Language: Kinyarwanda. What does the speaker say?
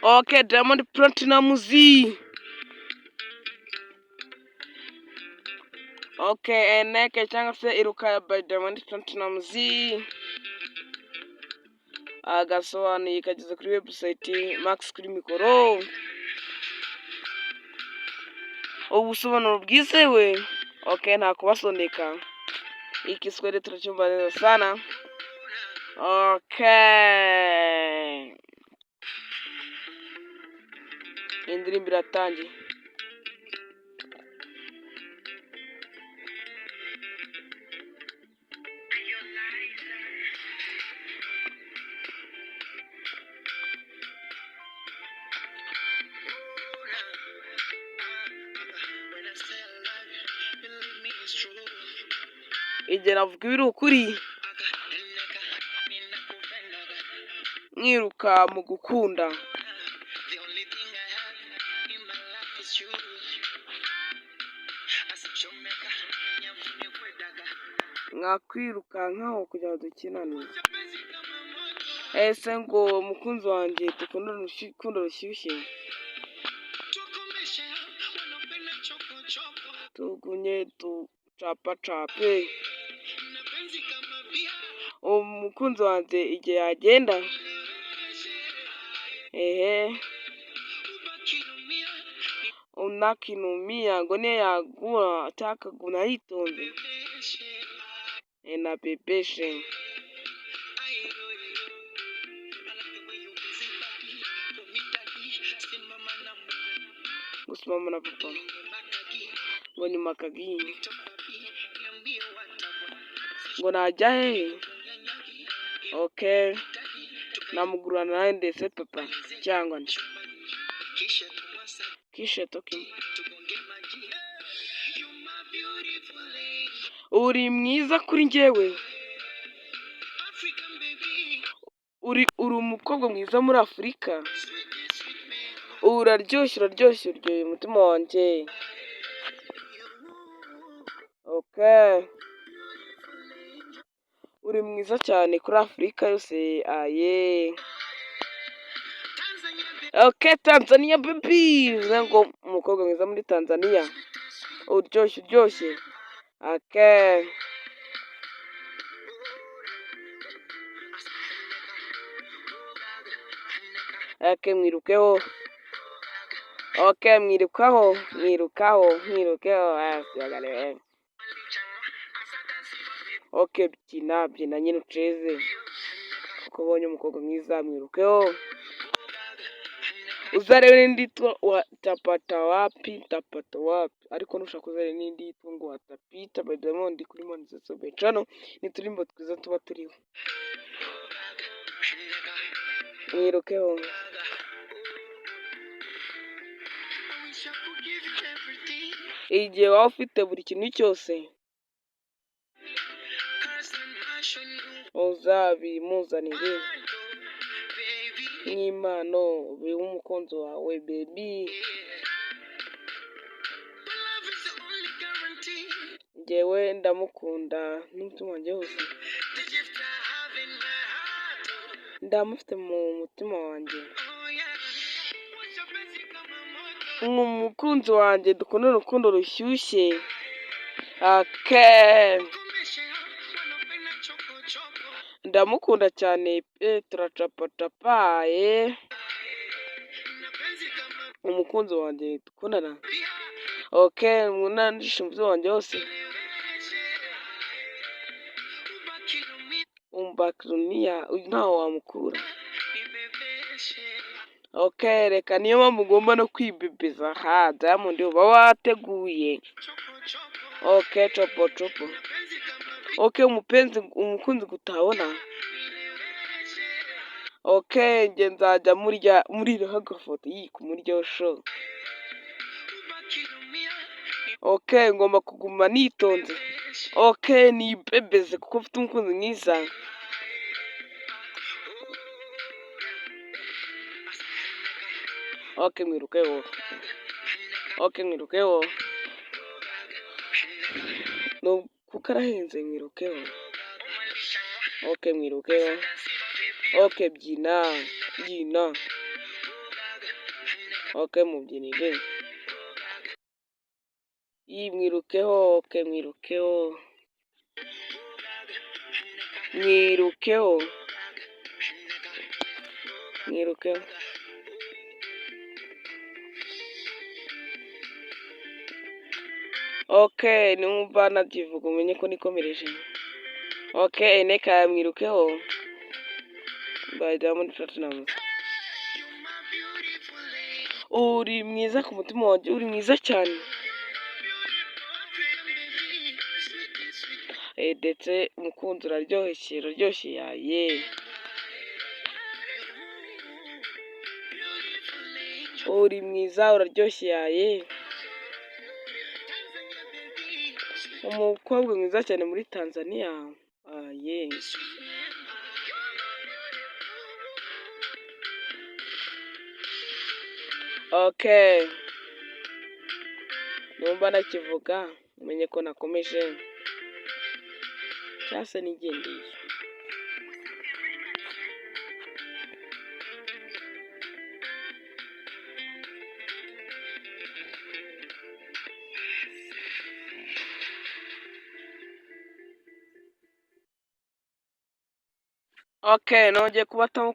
Okay, Diamond Platnumz. Okay, eneke cyangwa se iruka by Diamond Platnumz. Agasobanuye kageze kuri website Max kuri mikoro. Ubusobanuro bwizewe. Okay, nta kubasondeka. Ikiswahili tunacyumva neza sana. Okay. Indirimbo iratangiye. Igihe navuga ibiri ukuri mwiruka mu gukunda mwakwirukankaho kugira ngo dukinane. Ese ngo mukunzi wanjye dukunda urukundo rushyushye, tugumye ducapacape. Umukunzi wanjye igihe yagenda unakinumia ngo niyo yagura atakaguna yitonze na bebeshe. Gusimama na papa ngo ni makagi ngo najya hehe. Okay, namugurana nawe ndetse papa cyangwa kishe toki. Uri mwiza kuri njyewe, uri umukobwa mwiza muri Afurika, uraryoshye uryoheye umutima wanjye. Okay, uri mwiza cyane kuri Afurika yose. Aye. Okay, Tanzania baby, ngo umukobwa mwiza muri Tanzania, uryoshye. Okay. Okay, mwirukeho. Okay, mwirukaho. Asiagale. Okay, byina nyine uceze. Uko ubonye umukobwa mwiza mwirukeho. Uzarebe n'indi yitwa watapata wapi. Ariko nushaka kuzarebe n'indi yitwa ngo watapita by Diamond kuri Monzisobe channel. Ni turimbo twiza tuba turiho. Mwirukeho. Igihe waba ufite buri kintu cyose uzabimuzanire nk'impano ube umukunzi wawe baby. Njyewe ndamukunda n'umutima wanjye wose, ndamufite mu mutima wanjye. Umukunzi wanjye dukunda urukundo rushyushye. Okay, ndamukunda cyane pe, turacapacapaye. Umukunzi wanjye dukundana. Okay, mwunandisha umutima wanjye wose. Umbakirunia ntaho wamukura. Okay, reka niyo mpamvu ugomba no kwibebeza. Diamond uba wateguye. Okay, chopo. Okay, umukunzi gutabona. Okay, nge nzajya muri agafoto ku muryo show. Okay, ngomba kuguma nitonze. Okay, ni bebeze kuko ufite umukunzi mwiza. Okay, mwirukeho. No kukarahenze mwirukeho. Okay, mwirukeho. Okay, byina. Okay, mubyinire. Mwirukeho, okay, mwirukeho. Mwirukeho. Mwirukeho. Okay, numva nabyivuga umenye ko nikomereje. Okay, neka mwirukeho. By Diamond Platnumz. Uri mwiza ku mutima wanjye, uri mwiza cyane. Ndetse umukunzi uraryoshye yaye. Uri mwiza uraryoshye yaye. Umukobwa mwiza cyane muri Tanzania. Aye. Okay. Numva nakivuga umenye ko nakomeje. Cyase nigendeye. Okay, nongeye kubataho